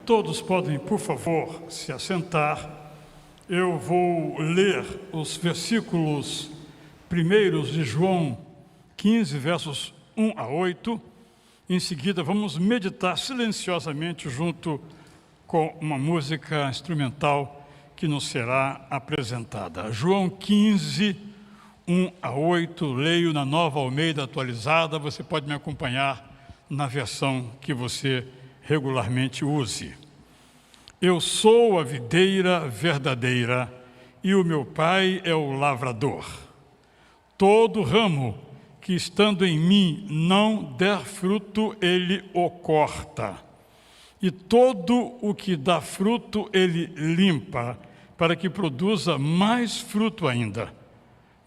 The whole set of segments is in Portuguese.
Todos podem, por favor, se assentar. Eu vou ler os versículos primeiros de João 15, versos 1 a 8. Em seguida, vamos meditar silenciosamente junto com uma música instrumental que nos será apresentada. João 15, 1 a 8, leio na Nova Almeida Atualizada. Você pode me acompanhar na versão que você regularmente use. Eu sou a videira verdadeira e o meu Pai é o lavrador. Todo ramo que estando em mim não der fruto, ele o corta. E todo o que dá fruto, ele limpa, para que produza mais fruto ainda.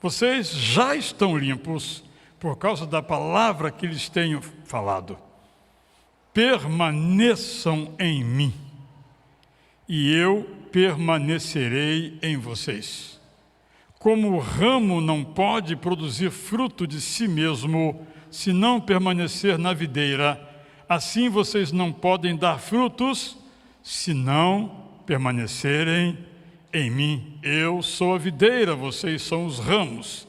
Vocês já estão limpos por causa da palavra que lhes tenho falado. Permaneçam em mim, e eu permanecerei em vocês. Como o ramo não pode produzir fruto de si mesmo, se não permanecer na videira, assim vocês não podem dar frutos, se não permanecerem em mim. Eu sou a videira, vocês são os ramos.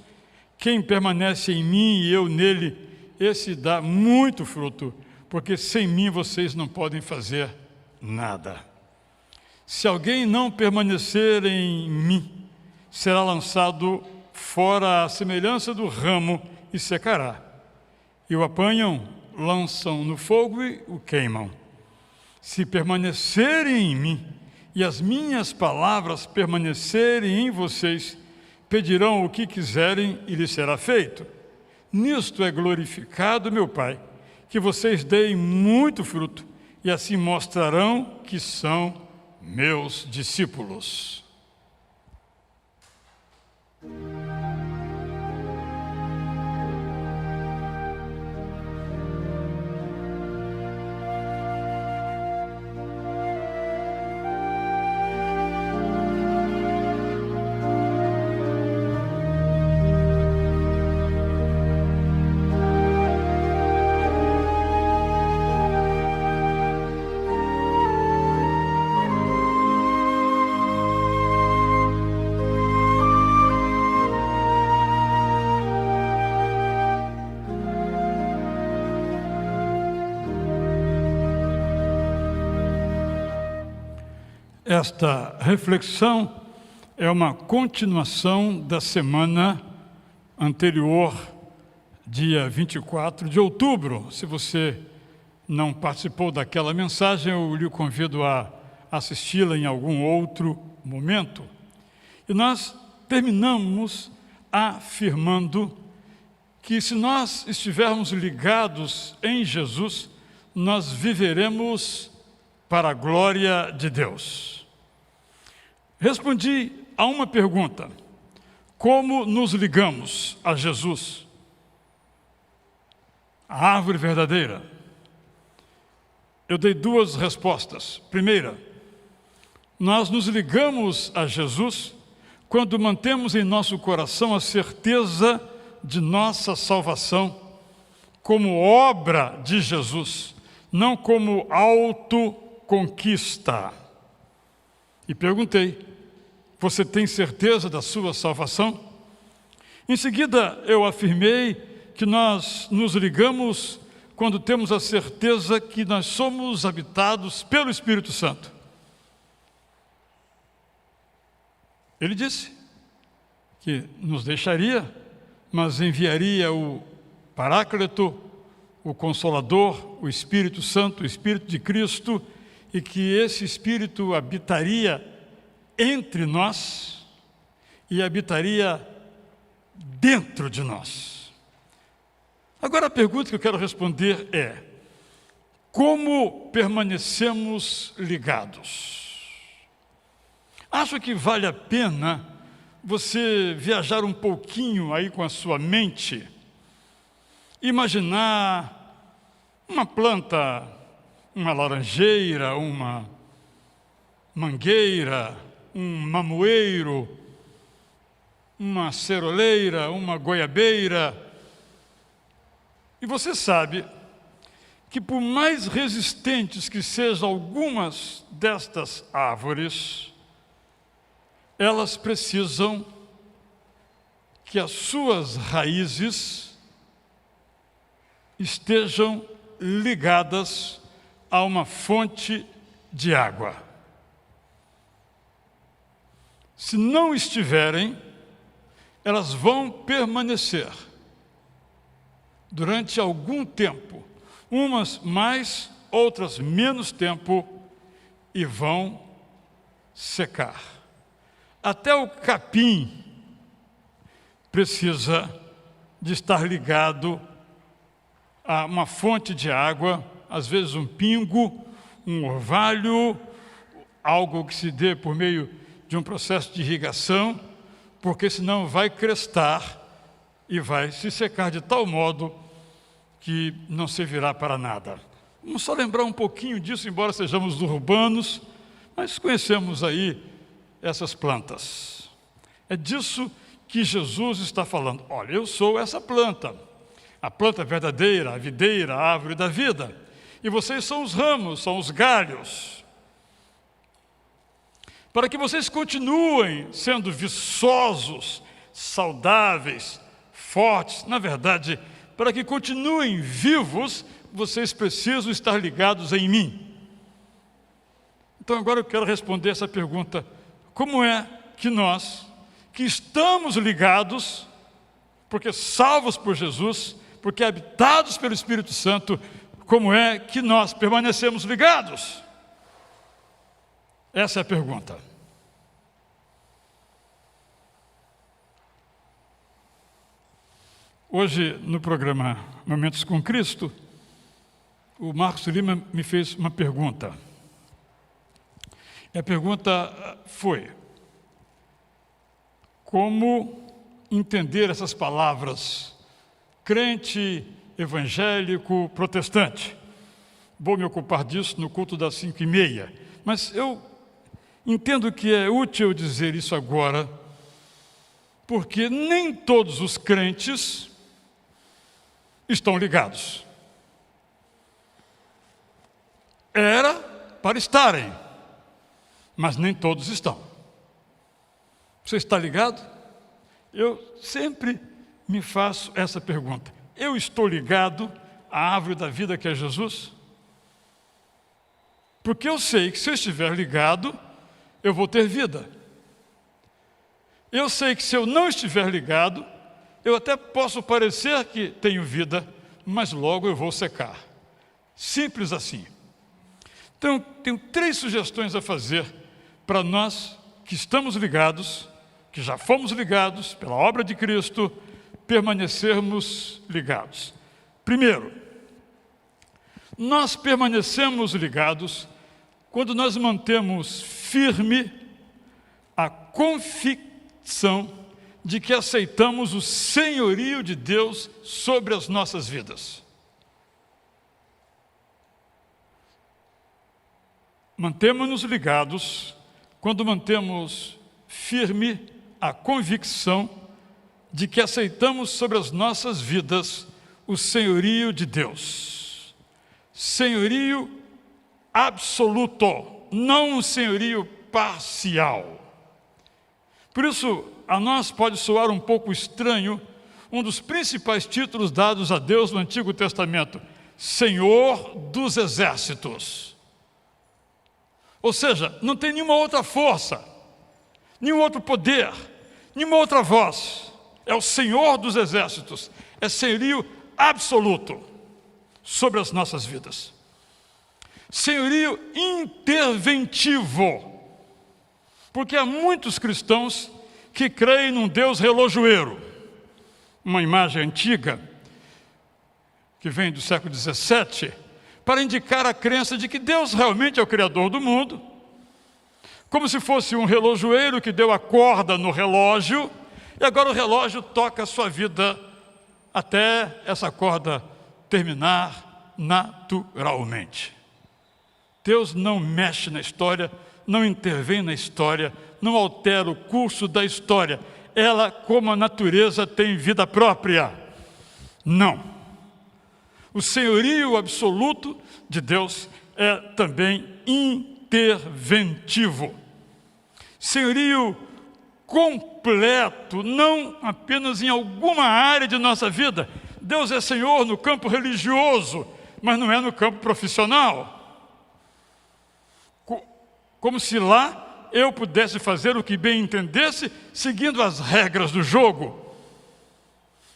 Quem permanece em mim e eu nele, esse dá muito fruto, porque sem mim vocês não podem fazer nada. Se alguém não permanecer em mim, será lançado fora à semelhança do ramo e secará. E o apanham, lançam no fogo e o queimam. Se permanecerem em mim e as minhas palavras permanecerem em vocês, pedirão o que quiserem e lhes será feito. Nisto é glorificado meu Pai, que vocês deem muito fruto e assim mostrarão que são meus discípulos. Esta reflexão é uma continuação da semana anterior, dia 24 de outubro. Se você não participou daquela mensagem, eu lhe convido a assisti-la em algum outro momento. E nós terminamos afirmando que se nós estivermos ligados em Jesus, nós viveremos para a glória de Deus. Respondi a uma pergunta: como nos ligamos a Jesus, a árvore verdadeira? Eu dei duas respostas. Primeira, nós nos ligamos a Jesus quando mantemos em nosso coração a certeza de nossa salvação como obra de Jesus, não como autoconquista. E perguntei: você tem certeza da sua salvação? Em seguida, eu afirmei que nós nos ligamos quando temos a certeza que nós somos habitados pelo Espírito Santo. Ele disse que nos deixaria, mas enviaria o Paráclito, o Consolador, o Espírito Santo, o Espírito de Cristo, e que esse Espírito habitaria entre nós e habitaria dentro de nós. Agora a pergunta que eu quero responder é: como permanecemos ligados? Acho que vale a pena você viajar um pouquinho aí com a sua mente, imaginar uma planta, uma laranjeira, uma mangueira, um mamoeiro, uma ceroleira, uma goiabeira. E você sabe que por mais resistentes que sejam algumas destas árvores, elas precisam que as suas raízes estejam ligadas a uma fonte de água. Se não estiverem, elas vão permanecer durante algum tempo, umas mais, outras menos tempo, e vão secar. Até o capim precisa de estar ligado a uma fonte de água, às vezes um pingo, um orvalho, algo que se dê por meio de um processo de irrigação, porque senão vai crestar e vai se secar de tal modo que não servirá para nada. Vamos só lembrar um pouquinho disso, embora sejamos urbanos, mas conhecemos aí essas plantas. É disso que Jesus está falando. Olha, eu sou essa planta, a planta verdadeira, a videira, a árvore da vida. E vocês são os ramos, são os galhos. Para que vocês continuem sendo viçosos, saudáveis, fortes, na verdade, para que continuem vivos, vocês precisam estar ligados em mim. Então agora eu quero responder essa pergunta: como é que nós, que estamos ligados, porque salvos por Jesus, porque habitados pelo Espírito Santo, como é que nós permanecemos ligados? Essa é a pergunta. Hoje, no programa Momentos com Cristo, o Marcos Lima me fez uma pergunta. E a pergunta foi: como entender essas palavras crente, evangélico, protestante? Vou me ocupar disso no culto das 5h30. Mas eu entendo que é útil dizer isso agora, porque nem todos os crentes estão ligados. Era para estarem, mas nem todos estão. Você está ligado? Eu sempre me faço essa pergunta: eu estou ligado à árvore da vida que é Jesus? Porque eu sei que se eu estiver ligado, eu vou ter vida. Eu sei que se eu não estiver ligado, eu até posso parecer que tenho vida, mas logo eu vou secar. Simples assim. Então, tenho 3 sugestões a fazer para nós que estamos ligados, que já fomos ligados pela obra de Cristo, permanecermos ligados. Primeiro, nós permanecemos ligados quando nós mantemos firme a convicção de que aceitamos o senhorio de Deus sobre as nossas vidas. Mantemos-nos ligados quando mantemos firme a convicção de que aceitamos sobre as nossas vidas o senhorio de Deus. Senhorio absoluto, não um senhorio parcial. Por isso, a nós pode soar um pouco estranho um dos principais títulos dados a Deus no Antigo Testamento: Senhor dos Exércitos. Ou seja, não tem nenhuma outra força, nenhum outro poder, nenhuma outra voz. É o Senhor dos Exércitos, é senhorio absoluto sobre as nossas vidas. Senhorio interventivo, porque há muitos cristãos que creem num Deus relojoeiro, uma imagem antiga, que vem do século XVII, para indicar a crença de que Deus realmente é o Criador do mundo, como se fosse um relojoeiro que deu a corda no relógio, e agora o relógio toca a sua vida até essa corda terminar naturalmente. Deus não mexe na história, não intervém na história, não altera o curso da história. Ela, como a natureza, tem vida própria. Não. O senhorio absoluto de Deus é também interventivo. Senhorio completo, não apenas em alguma área de nossa vida. Deus é Senhor no campo religioso, mas não é no campo profissional. Como se lá eu pudesse fazer o que bem entendesse, seguindo as regras do jogo.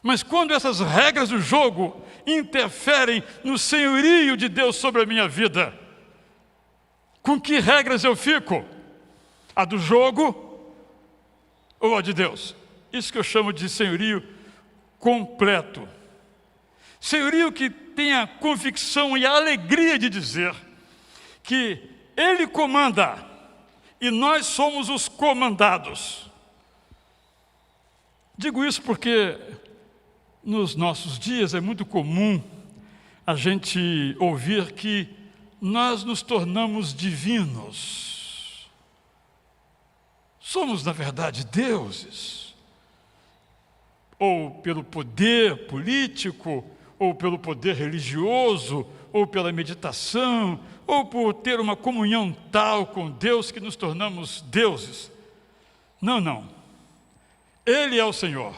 Mas quando essas regras do jogo interferem no senhorio de Deus sobre a minha vida, com que regras eu fico? A do jogo ou a de Deus? Isso que eu chamo de senhorio completo. Senhorio que tem a convicção e a alegria de dizer que Ele comanda e nós somos os comandados. Digo isso porque nos nossos dias é muito comum a gente ouvir que nós nos tornamos divinos. Somos, na verdade, deuses. Ou pelo poder político, ou pelo poder religioso, ou pela meditação, ou por ter uma comunhão tal com Deus que nos tornamos deuses. Não, não. Ele é o Senhor.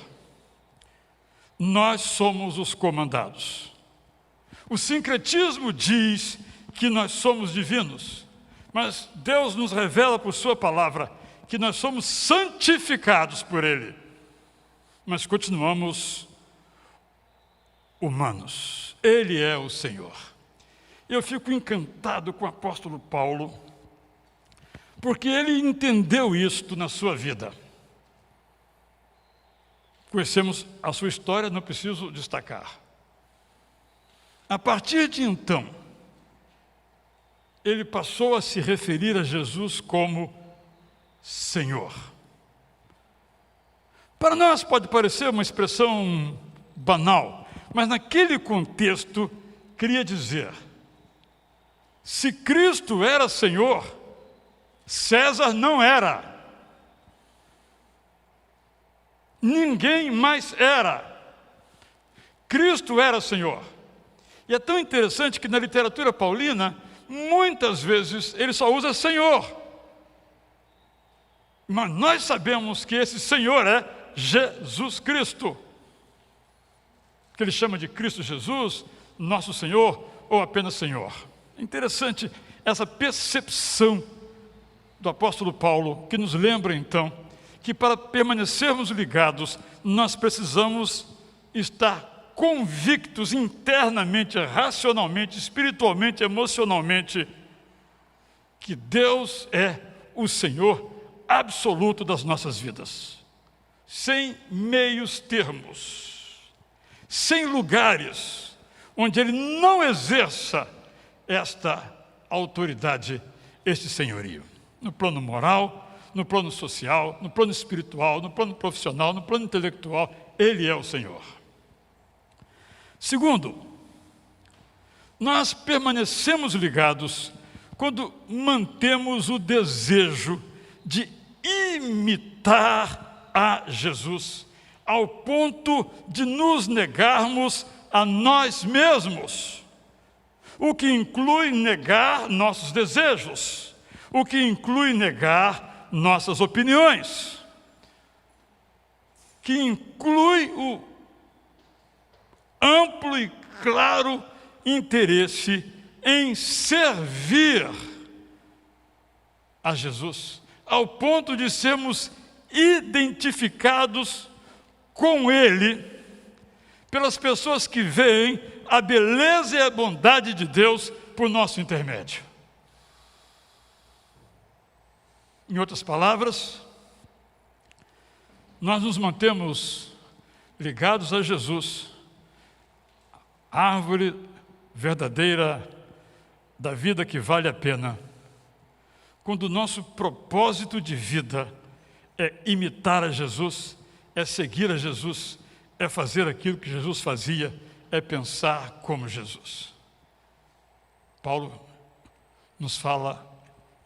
Nós somos os comandados. O sincretismo diz que nós somos divinos, mas Deus nos revela por sua palavra que nós somos santificados por Ele, mas continuamos humanos. Ele é o Senhor. Eu fico encantado com o apóstolo Paulo, porque ele entendeu isto na sua vida. Conhecemos a sua história, não preciso destacar. A partir de então, ele passou a se referir a Jesus como Senhor. Para nós pode parecer uma expressão banal, mas naquele contexto queria dizer: se Cristo era Senhor, César não era. Ninguém mais era. Cristo era Senhor. E é tão interessante que na literatura paulina, muitas vezes ele só usa Senhor. Mas nós sabemos que esse Senhor é Jesus Cristo, que ele chama de Cristo Jesus, nosso Senhor, ou apenas Senhor. É interessante essa percepção do apóstolo Paulo, que nos lembra então que para permanecermos ligados, nós precisamos estar convictos internamente, racionalmente, espiritualmente, emocionalmente, que Deus é o Senhor absoluto das nossas vidas, sem meios termos, sem lugares onde Ele não exerça esta autoridade, este senhorio, no plano moral, no plano social, no plano espiritual, no plano profissional, no plano intelectual. Ele é o Senhor. Segundo, nós permanecemos ligados quando mantemos o desejo de imitar a Jesus, ao ponto de nos negarmos a nós mesmos, o que inclui negar nossos desejos, o que inclui negar nossas opiniões, que inclui o amplo e claro interesse em servir a Jesus, ao ponto de sermos identificados com Ele pelas pessoas que veem a beleza e a bondade de Deus por nosso intermédio. Em outras palavras, nós nos mantemos ligados a Jesus, a árvore verdadeira da vida que vale a pena, quando o nosso propósito de vida é imitar a Jesus, é seguir a Jesus, é fazer aquilo que Jesus fazia, é pensar como Jesus. Paulo nos fala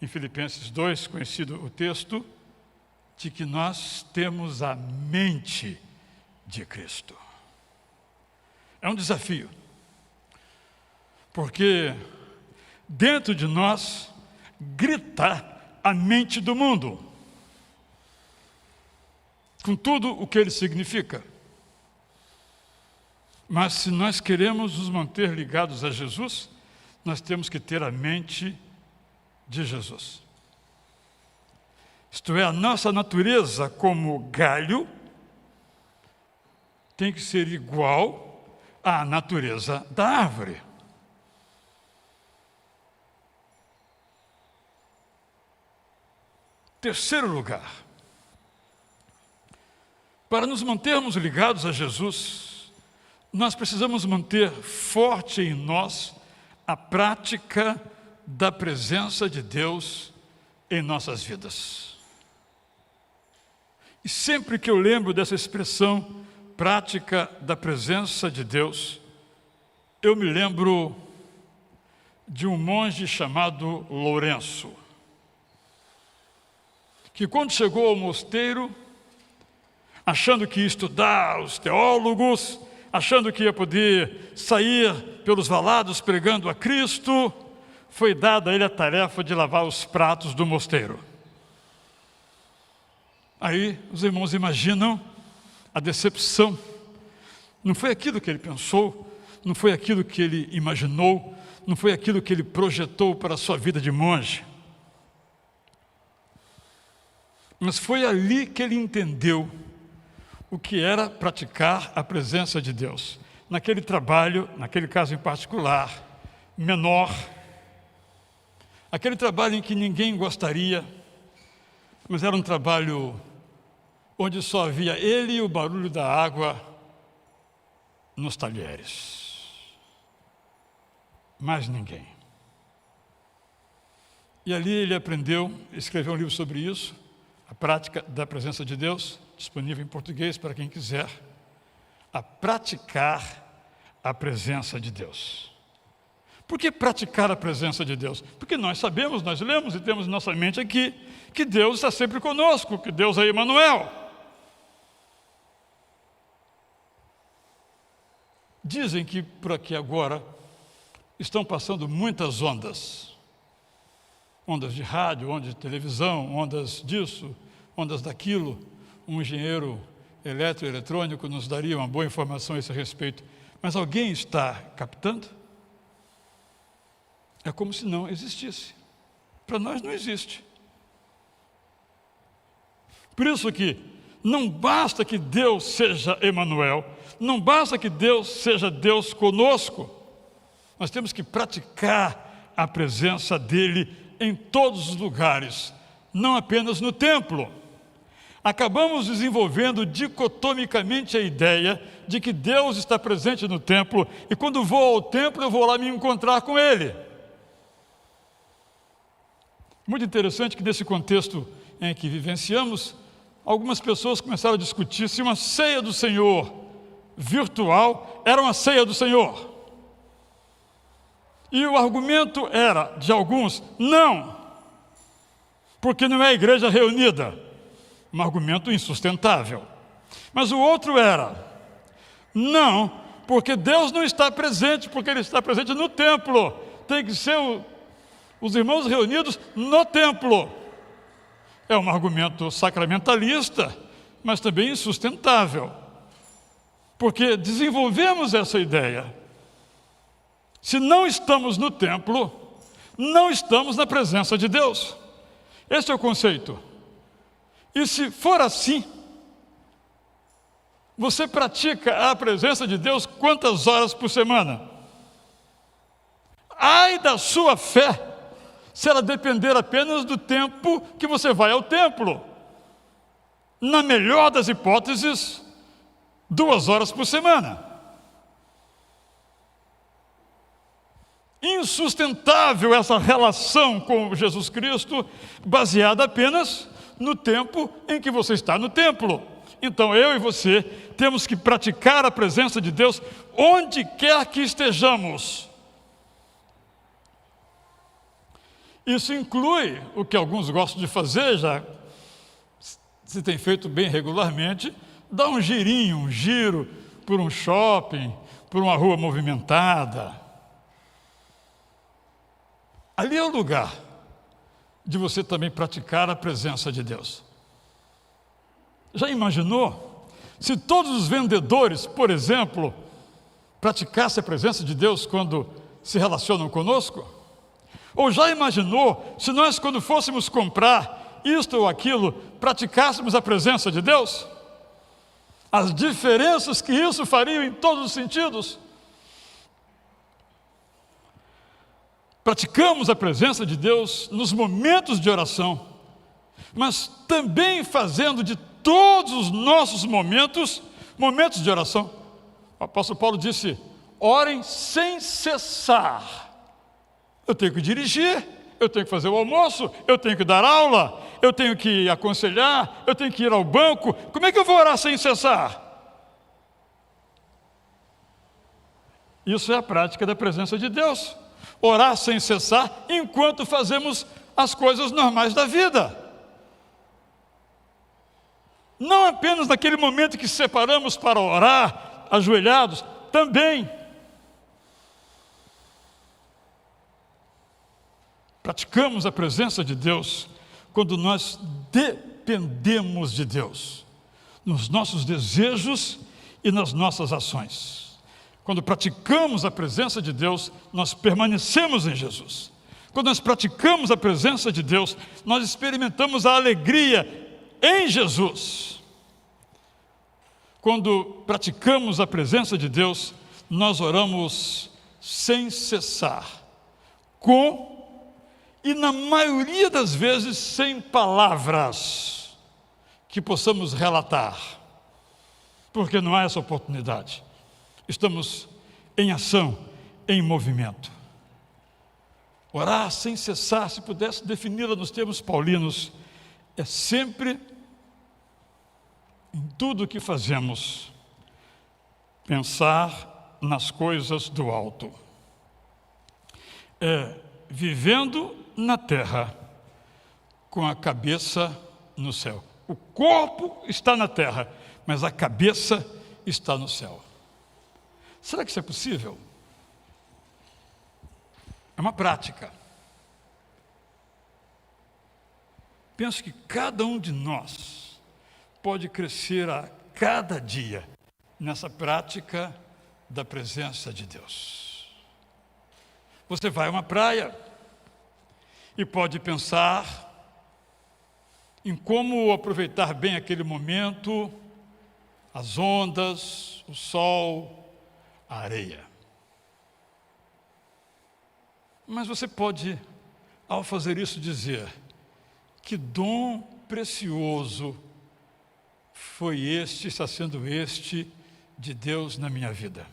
em Filipenses 2, conhecido o texto, de que nós temos a mente de Cristo. É um desafio. Porque dentro de nós grita a mente do mundo, com tudo o que ele significa. Mas se nós queremos nos manter ligados a Jesus, nós temos que ter a mente de Jesus. Isto é, a nossa natureza como galho tem que ser igual à natureza da árvore. Terceiro lugar, para nos mantermos ligados a Jesus, nós precisamos manter forte em nós a prática da presença de Deus em nossas vidas. E sempre que eu lembro dessa expressão, prática da presença de Deus, eu me lembro de um monge chamado Lourenço, que quando chegou ao mosteiro, achando que ia estudar os teólogos, achando que ia poder sair pelos valados pregando a Cristo, foi dada a ele a tarefa de lavar os pratos do mosteiro. Aí os irmãos imaginam a decepção. Não foi aquilo que ele pensou, não foi aquilo que ele imaginou, não foi aquilo que ele projetou para a sua vida de monge. Mas foi ali que ele entendeu o que era praticar a presença de Deus. Naquele trabalho, naquele caso em particular, menor, aquele trabalho em que ninguém gostaria, mas era um trabalho onde só havia ele e o barulho da água nos talheres. Mais ninguém. E ali ele aprendeu, escreveu um livro sobre isso, a prática da presença de Deus, disponível em português para quem quiser, a praticar a presença de Deus. Por que praticar a presença de Deus? Porque nós sabemos, nós lemos e temos em nossa mente aqui, que Deus está sempre conosco, que Deus é Emmanuel. Dizem que por aqui agora estão passando muitas ondas. Ondas de rádio, ondas de televisão, ondas disso, ondas daquilo. Um engenheiro eletrônico nos daria uma boa informação a esse respeito. Mas alguém está captando? É como se não existisse. Para nós não existe. Por isso que não basta que Deus seja Emmanuel, não basta que Deus seja Deus conosco. Nós temos que praticar a presença dele em todos os lugares, não apenas no templo. Acabamos desenvolvendo dicotomicamente a ideia de que Deus está presente no templo e quando vou ao templo eu vou lá me encontrar com Ele. Muito interessante que nesse contexto em que vivenciamos, algumas pessoas começaram a discutir se uma ceia do Senhor virtual era uma ceia do Senhor. E o argumento era, de alguns, não, porque não é a igreja reunida. Um argumento insustentável. Mas o outro era, não, porque Deus não está presente, porque Ele está presente no templo. Tem que ser os irmãos reunidos no templo. É um argumento sacramentalista, mas também insustentável. Porque desenvolvemos essa ideia. Se não estamos no templo, não estamos na presença de Deus. Esse é o conceito. E se for assim, você pratica a presença de Deus quantas horas por semana? Ai da sua fé, se ela depender apenas do tempo que você vai ao templo. Na melhor das hipóteses, 2 horas por semana. Insustentável essa relação com Jesus Cristo, baseada apenas no tempo em que você está no templo. Então eu e você temos que praticar a presença de Deus onde quer que estejamos. Isso inclui o que alguns gostam de fazer, já se tem feito bem regularmente, dar um giro por um shopping, por uma rua movimentada. Ali é o lugar de você também praticar a presença de Deus. Já imaginou se todos os vendedores, por exemplo, praticassem a presença de Deus quando se relacionam conosco? Ou já imaginou se nós, quando fôssemos comprar isto ou aquilo, praticássemos a presença de Deus? As diferenças que isso faria em todos os sentidos. Praticamos a presença de Deus nos momentos de oração, mas também fazendo de todos os nossos momentos de oração. O apóstolo Paulo disse: orem sem cessar. Eu tenho que dirigir, eu tenho que fazer o almoço, eu tenho que dar aula, eu tenho que aconselhar, eu tenho que ir ao banco. Como é que eu vou orar sem cessar? Isso é a prática da presença de Deus. Orar sem cessar enquanto fazemos as coisas normais da vida. Não apenas naquele momento que separamos para orar, ajoelhados, também. Praticamos a presença de Deus quando nós dependemos de Deus, nos nossos desejos e nas nossas ações. Quando praticamos a presença de Deus, nós permanecemos em Jesus. Quando nós praticamos a presença de Deus, nós experimentamos a alegria em Jesus. Quando praticamos a presença de Deus, nós oramos sem cessar, com e na maioria das vezes sem palavras que possamos relatar, porque não há essa oportunidade. Estamos em ação, em movimento. Orar sem cessar, se pudesse defini-la nos termos paulinos, é sempre, em tudo o que fazemos, pensar nas coisas do alto. É vivendo na terra, com a cabeça no céu. O corpo está na terra, mas a cabeça está no céu. Será que isso é possível? É uma prática. Penso que cada um de nós pode crescer a cada dia nessa prática da presença de Deus. Você vai a uma praia e pode pensar em como aproveitar bem aquele momento, as ondas, o sol, a areia. Mas você pode, ao fazer isso, dizer: que dom precioso foi este, está sendo este, de Deus na minha vida.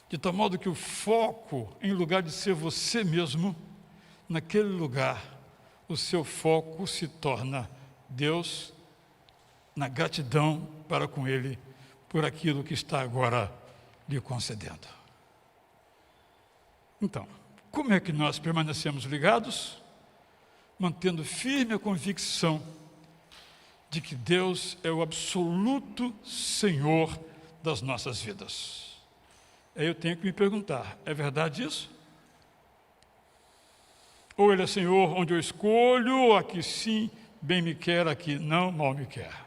De tal modo que o foco, em lugar de ser você mesmo, naquele lugar, o seu foco se torna Deus, na gratidão para com Ele, por aquilo que está agora lhe concedendo. Então, como é que nós permanecemos ligados? Mantendo firme a convicção de que Deus é o absoluto Senhor das nossas vidas. Aí eu tenho que me perguntar: é verdade isso? Ou Ele é Senhor onde eu escolho, aqui sim, bem me quer, aqui não, mal me quer.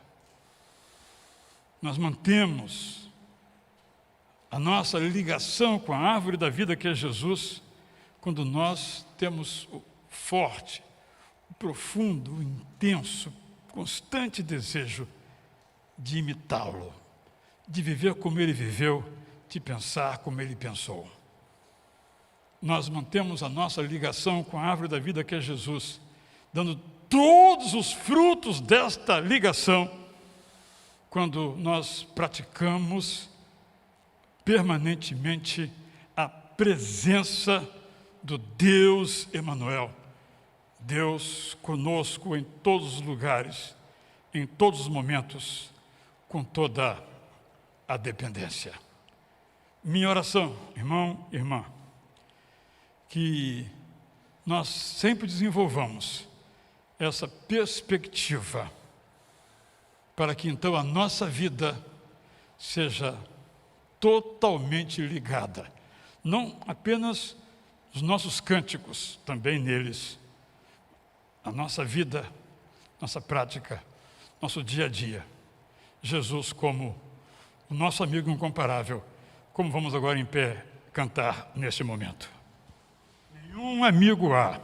Nós mantemos a nossa ligação com a árvore da vida que é Jesus, quando nós temos o forte, o profundo, o intenso, constante desejo de imitá-lo, de viver como Ele viveu, de pensar como Ele pensou. Nós mantemos a nossa ligação com a árvore da vida que é Jesus, dando todos os frutos desta ligação, quando nós praticamos permanentemente a presença do Deus Emanuel, Deus conosco em todos os lugares, em todos os momentos, com toda a dependência. Minha oração, irmão e irmã, que nós sempre desenvolvamos essa perspectiva, para que então a nossa vida seja totalmente ligada, não apenas os nossos cânticos, também neles, a nossa vida, nossa prática, nosso dia a dia. Jesus como o nosso amigo incomparável, como vamos agora em pé cantar neste momento. Nenhum amigo há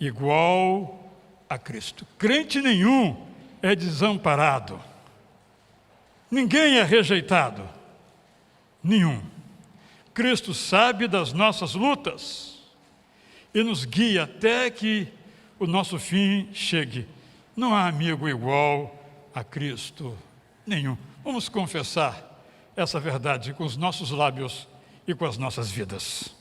igual a Cristo. Crente nenhum é desamparado. Ninguém é rejeitado. Nenhum. Cristo sabe das nossas lutas e nos guia até que o nosso fim chegue. Não há amigo igual a Cristo nenhum. Vamos confessar essa verdade com os nossos lábios e com as nossas vidas.